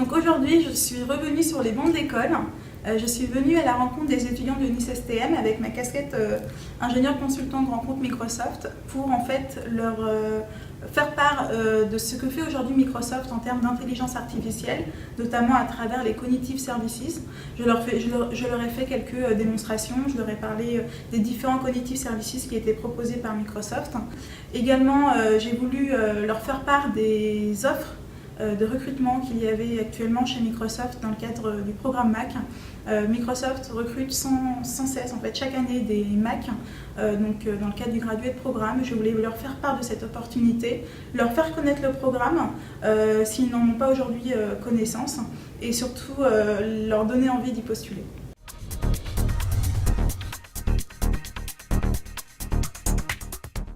Donc aujourd'hui, je suis revenue sur les bancs d'école. Je suis venue à la rencontre des étudiants de UniSSTM avec ma casquette ingénieur consultant grand compte Microsoft pour en fait leur faire part de ce que fait aujourd'hui Microsoft en termes d'intelligence artificielle, notamment à travers les Cognitive Services. Je leur ai fait quelques démonstrations, je leur ai parlé des différents Cognitive Services qui étaient proposés par Microsoft. Également, j'ai voulu leur faire part des offres de recrutement qu'il y avait actuellement chez Microsoft dans le cadre du programme Mac. Microsoft recrute sans cesse, en fait, chaque année des Mac, donc dans le cadre du Graduate Programme. Je voulais leur faire part de cette opportunité, leur faire connaître le programme s'ils n'en ont pas aujourd'hui connaissance et surtout leur donner envie d'y postuler.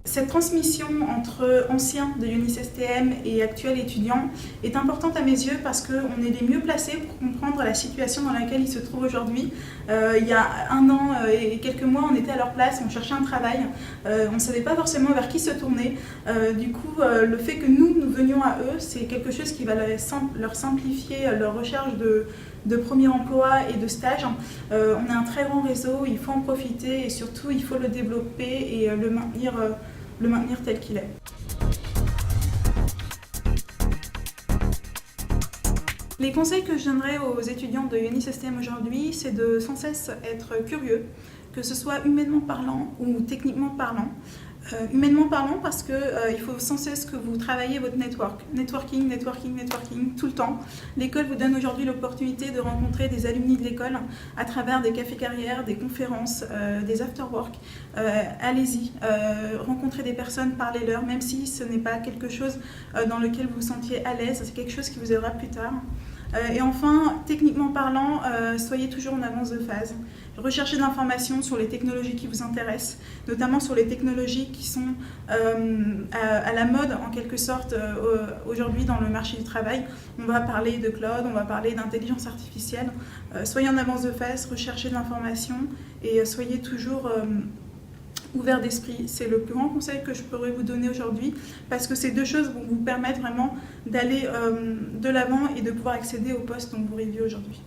Cette transmission entre anciens de UniSSTM et actuels étudiants est importante à mes yeux parce qu'on est les mieux placés pour comprendre la situation dans laquelle ils se trouvent aujourd'hui. Il y a un an et quelques mois, on était à leur place, on cherchait un travail, on ne savait pas forcément vers qui se tourner. Du coup, le fait que nous venions à eux, c'est quelque chose qui va leur simplifier leur recherche de premier emploi et de stage. On a un très grand réseau, il faut en profiter et surtout il faut le développer et le maintenir tel qu'il est. Les conseils que je donnerais aux étudiants de UniSSTM aujourd'hui, c'est de sans cesse être curieux, que ce soit humainement parlant ou techniquement parlant. Humainement parlant parce qu'il faut sans cesse que vous travaillez votre networking, tout le temps. L'école vous donne aujourd'hui l'opportunité de rencontrer des alumni de l'école à travers des cafés carrières, des conférences, des after-work. Allez-y, rencontrez des personnes, parlez-leur, même si ce n'est pas quelque chose dans lequel vous vous sentiez à l'aise, c'est quelque chose qui vous aidera plus tard. Et enfin, techniquement parlant, soyez toujours en avance de phase. Recherchez de l'information sur les technologies qui vous intéressent, notamment sur les technologies qui sont à la mode en quelque sorte aujourd'hui dans le marché du travail. On va parler de cloud, on va parler d'intelligence artificielle. Soyez en avance de phase, recherchez de l'information et soyez toujours ouvert d'esprit. C'est le plus grand conseil que je pourrais vous donner aujourd'hui parce que ces deux choses vont vous permettre vraiment d'aller de l'avant et de pouvoir accéder au poste dont vous rêviez aujourd'hui.